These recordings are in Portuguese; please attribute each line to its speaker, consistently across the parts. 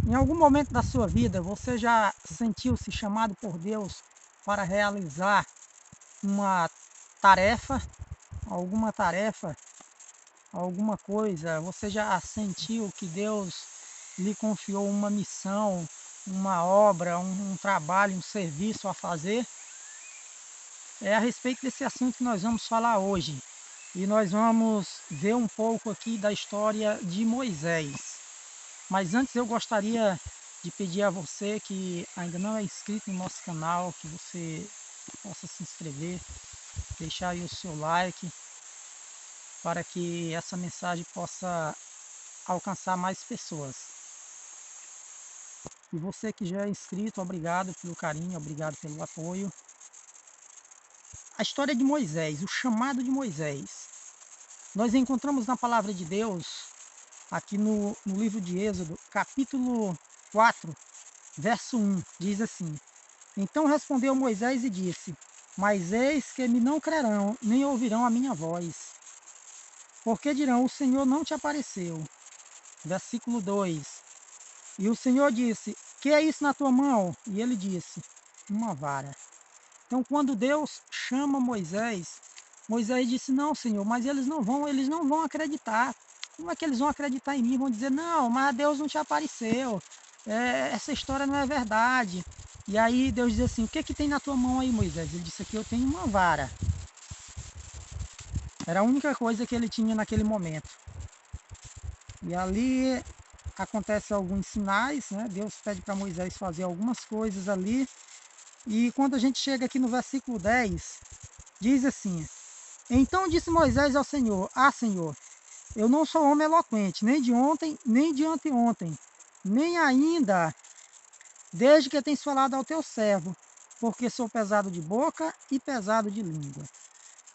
Speaker 1: Em algum momento da sua vida, você já sentiu-se chamado por Deus para realizar uma tarefa, alguma tarefa, alguma coisa? Você já sentiu que Deus lhe confiou uma missão, uma obra, um trabalho, um serviço a fazer? É a respeito desse assunto que nós vamos falar hoje. E nós vamos ver um pouco aqui da história de Moisés. Mas antes eu gostaria de pedir a você que ainda não é inscrito no nosso canal, que você possa se inscrever, deixar aí o seu like, para que essa mensagem possa alcançar mais pessoas. E você que já é inscrito, obrigado pelo carinho, obrigado pelo apoio. A história de Moisés, o chamado de Moisés. Nós encontramos na palavra de Deus, aqui no livro de Êxodo, capítulo 4, verso 1, diz assim: Então respondeu Moisés e disse: Mas eis que me não crerão, nem ouvirão a minha voz. Porque dirão: O Senhor não te apareceu. Versículo 2. E o Senhor disse: Que é isso na tua mão? E ele disse: Uma vara. Então, quando Deus chama Moisés, Moisés disse: Não, Senhor, mas eles não vão acreditar. Como é que eles vão acreditar em mim? Vão dizer: Não, mas Deus não te apareceu. Essa história não é verdade. E aí Deus diz assim: O que tem na tua mão aí, Moisés? Ele disse: Aqui eu tenho uma vara. Era a única coisa que ele tinha naquele momento. E ali acontecem alguns sinais, né? Deus pede para Moisés fazer algumas coisas ali. E quando a gente chega aqui no versículo 10, diz assim: Então disse Moisés ao Senhor: Ah, Senhor, eu não sou homem eloquente, nem de ontem, nem de anteontem, nem ainda desde que tens falado ao teu servo, porque sou pesado de boca e pesado de língua.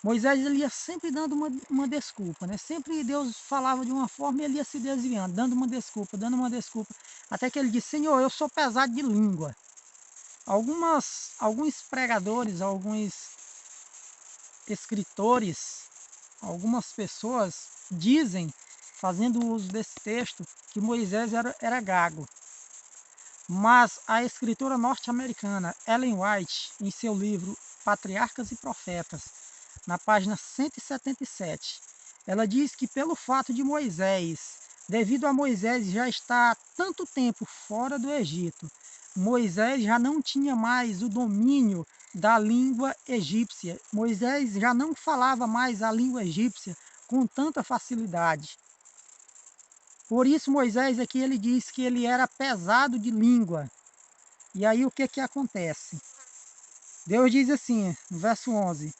Speaker 1: Moisés ele ia sempre dando uma desculpa, né? Sempre Deus falava de uma forma e ele ia se desviando, dando uma desculpa, até que ele disse: Senhor, eu sou pesado de língua. Alguns pregadores, alguns escritores, algumas pessoas dizem, fazendo uso desse texto, que Moisés era gago. Mas a escritora norte-americana Ellen White, em seu livro Patriarcas e Profetas, na página 177, ela diz que pelo fato de Moisés, devido a Moisés já estar há tanto tempo fora do Egito, Moisés já não tinha mais o domínio da língua egípcia. Moisés já não falava mais a língua egípcia com tanta facilidade. Por isso Moisés aqui ele diz que ele era pesado de língua. E aí o que que acontece? Deus diz assim, no verso 11: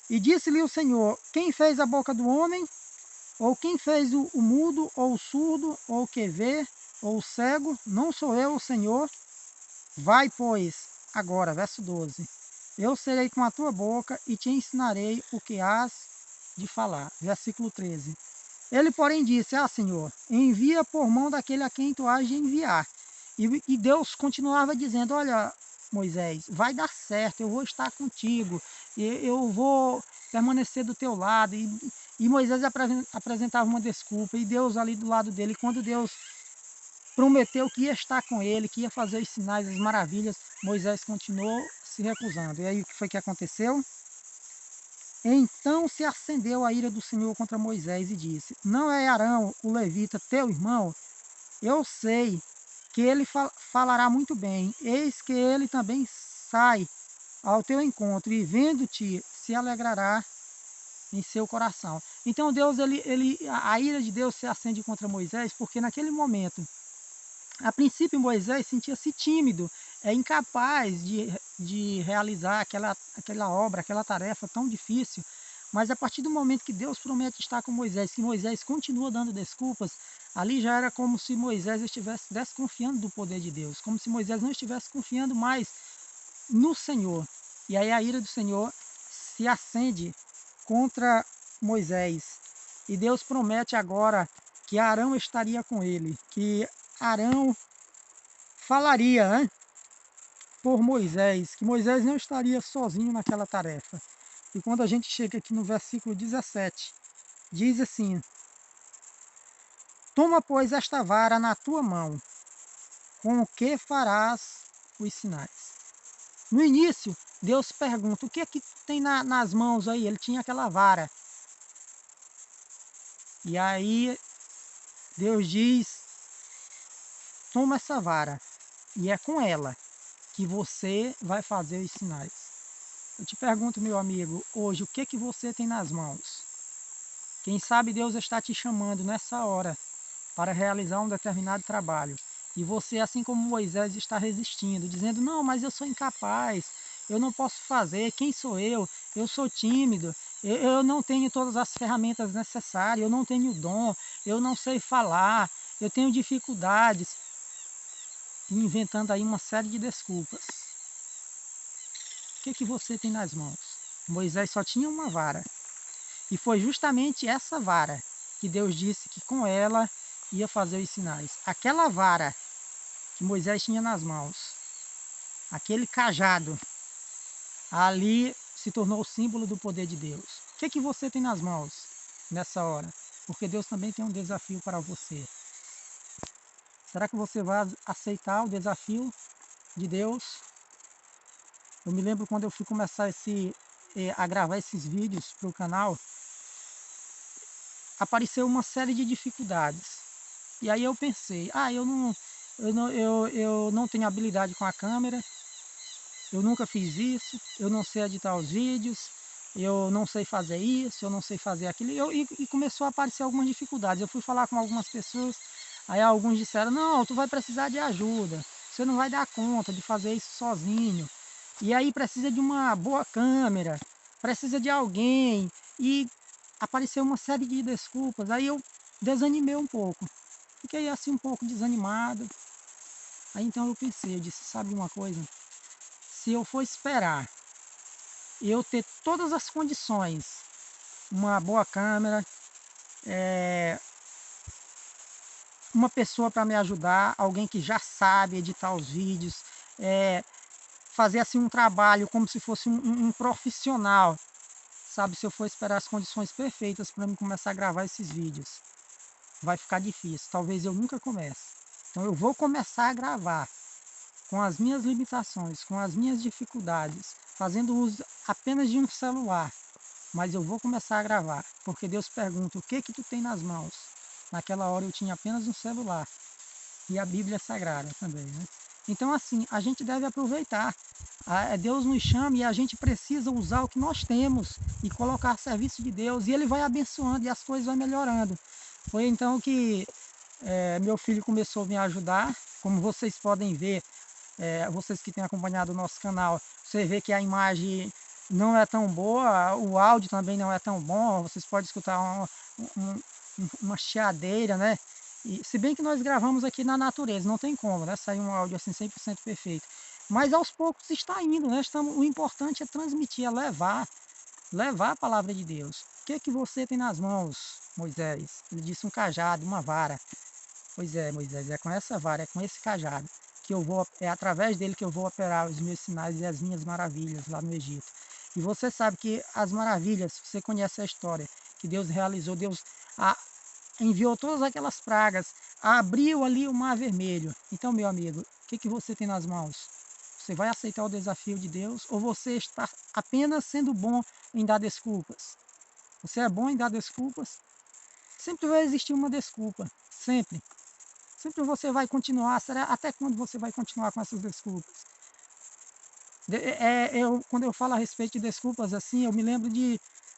Speaker 1: E disse-lhe o Senhor: Quem fez a boca do homem? Ou quem fez o mudo, ou o surdo, ou o que vê, ou o cego? Não sou eu, o Senhor? Vai, pois, agora, verso 12: Eu serei com a tua boca e te ensinarei o que hás de falar. Versículo 13: Ele, porém, disse: Ah, Senhor, envia por mão daquele a quem tu has de enviar. E Deus continuava dizendo: Olha, Moisés, vai dar certo, eu vou estar contigo, eu vou permanecer do teu lado. E Moisés apresentava uma desculpa, e Deus ali do lado dele. Quando Deus prometeu que ia estar com ele, que ia fazer os sinais, as maravilhas, Moisés continuou se recusando. E aí o que foi que aconteceu? Então se acendeu a ira do Senhor contra Moisés e disse: Não é Arão, o levita, teu irmão? Eu sei que ele falará muito bem. Eis que ele também sai ao teu encontro e vendo-te se alegrará em seu coração. Então Deus, a ira de Deus se acende contra Moisés, porque naquele momento, a princípio Moisés sentia-se tímido, incapaz de realizar aquela obra, aquela tarefa tão difícil. Mas a partir do momento que Deus promete estar com Moisés, que Moisés continua dando desculpas, ali já era como se Moisés estivesse desconfiando do poder de Deus, como se Moisés não estivesse confiando mais no Senhor. E aí a ira do Senhor se acende contra Moisés. E Deus promete agora que Arão estaria com ele, que Arão falaria, né, por Moisés, que Moisés não estaria sozinho naquela tarefa. E quando a gente chega aqui no versículo 17, diz assim: Toma, pois, esta vara na tua mão, com o que farás os sinais. No início, Deus pergunta, o que é que tem nas mãos aí? Ele tinha aquela vara. E aí Deus diz, toma essa vara, e é com ela que você vai fazer os sinais. Eu te pergunto, meu amigo, hoje, o que é que você tem nas mãos? Quem sabe Deus está te chamando nessa hora para realizar um determinado trabalho. E você, assim como Moisés, está resistindo, dizendo, não, mas eu sou incapaz, eu não posso fazer, quem sou eu sou tímido, eu não tenho todas as ferramentas necessárias, eu não tenho dom, eu não sei falar, eu tenho dificuldades, e inventando aí uma série de desculpas. O que é que você tem nas mãos? Moisés só tinha uma vara, e foi justamente essa vara que Deus disse que com ela ia fazer os sinais. Aquela vara que Moisés tinha nas mãos, aquele cajado, ali se tornou o símbolo do poder de Deus. O que é que você tem nas mãos nessa hora? Porque Deus também tem um desafio para você. Será que você vai aceitar o desafio de Deus? Eu me lembro quando eu fui começar a gravar esses vídeos para o canal, apareceu uma série de dificuldades. E aí eu pensei, eu não tenho habilidade com a câmera, eu nunca fiz isso, eu não sei editar os vídeos, eu não sei fazer isso, eu não sei fazer aquilo. E começou a aparecer algumas dificuldades. Eu fui falar com algumas pessoas, aí alguns disseram, não, tu vai precisar de ajuda, você não vai dar conta de fazer isso sozinho. E aí precisa de uma boa câmera, precisa de alguém. E apareceu uma série de desculpas, aí eu desanimei um pouco. Fiquei assim um pouco desanimado. Aí então eu pensei, eu disse, sabe uma coisa? Se eu for esperar eu ter todas as condições, uma boa câmera, uma pessoa para me ajudar, alguém que já sabe editar os vídeos, fazer assim um trabalho como se fosse um profissional, sabe? Se eu for esperar as condições perfeitas para me começar a gravar esses vídeos, vai ficar difícil, talvez eu nunca comece. Então eu vou começar a gravar com as minhas limitações, com as minhas dificuldades, fazendo uso apenas de um celular, mas eu vou começar a gravar, porque Deus pergunta, o que que tu tem nas mãos? Naquela hora eu tinha apenas um celular e a Bíblia Sagrada também, né? Então assim, a gente deve aproveitar. Deus nos chama e a gente precisa usar o que nós temos e colocar a serviço de Deus, e Ele vai abençoando e as coisas vão melhorando. Foi então que meu filho começou a me ajudar, como vocês podem ver, vocês que têm acompanhado o nosso canal, você vê que a imagem não é tão boa, o áudio também não é tão bom, vocês podem escutar uma chiadeira, né? E, se bem que nós gravamos aqui na natureza, não tem como, né? Sair um áudio assim 100% perfeito. Mas aos poucos está indo, né? O importante é transmitir, é levar a palavra de Deus. O que é que você tem nas mãos, Moisés? Ele disse um cajado, uma vara. Pois é, Moisés, é com essa vara, é com esse cajado que eu vou, é através dele que eu vou operar os meus sinais e as minhas maravilhas lá no Egito. E você sabe que as maravilhas, você conhece a história, que Deus realizou, Deus a, enviou todas aquelas pragas, abriu ali o mar vermelho. Então, meu amigo, o que que você tem nas mãos? Você vai aceitar o desafio de Deus ou você está apenas sendo bom em dar desculpas? Você é bom em dar desculpas? Sempre vai existir uma desculpa, sempre. Sempre você vai continuar, será até quando você vai continuar com essas desculpas? Quando eu falo a respeito de desculpas assim, eu me lembro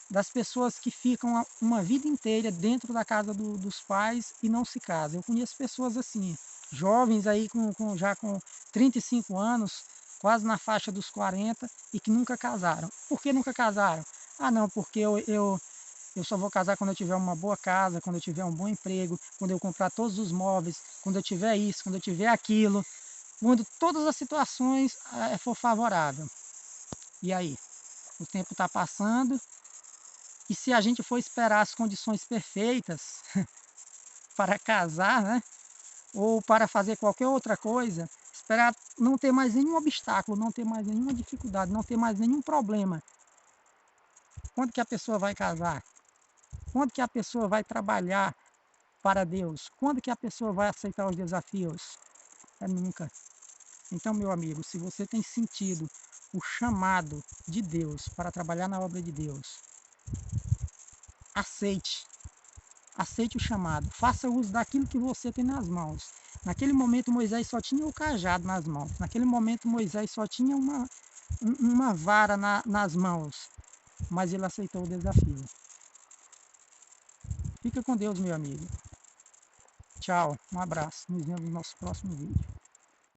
Speaker 1: das pessoas que ficam uma vida inteira dentro da casa dos pais e não se casam. Eu conheço pessoas assim, jovens aí já com 35 anos, quase na faixa dos 40 e que nunca casaram. Por que nunca casaram? Ah não, porque eu só vou casar quando eu tiver uma boa casa, quando eu tiver um bom emprego, quando eu comprar todos os móveis, quando eu tiver isso, quando eu tiver aquilo, quando todas as situações for favorável. E aí? O tempo está passando e se a gente for esperar as condições perfeitas para casar, né? Ou para fazer qualquer outra coisa, esperar não ter mais nenhum obstáculo, não ter mais nenhuma dificuldade, não ter mais nenhum problema. Quando que a pessoa vai casar? Quando que a pessoa vai trabalhar para Deus? Quando que a pessoa vai aceitar os desafios? É nunca. Então, meu amigo, se você tem sentido o chamado de Deus para trabalhar na obra de Deus, aceite. Aceite o chamado. Faça uso daquilo que você tem nas mãos. Naquele momento, Moisés só tinha o cajado nas mãos. Naquele momento, Moisés só tinha uma vara nas mãos. Mas ele aceitou o desafio. Fica com Deus, meu amigo. Tchau, um abraço. Nos vemos no nosso próximo vídeo.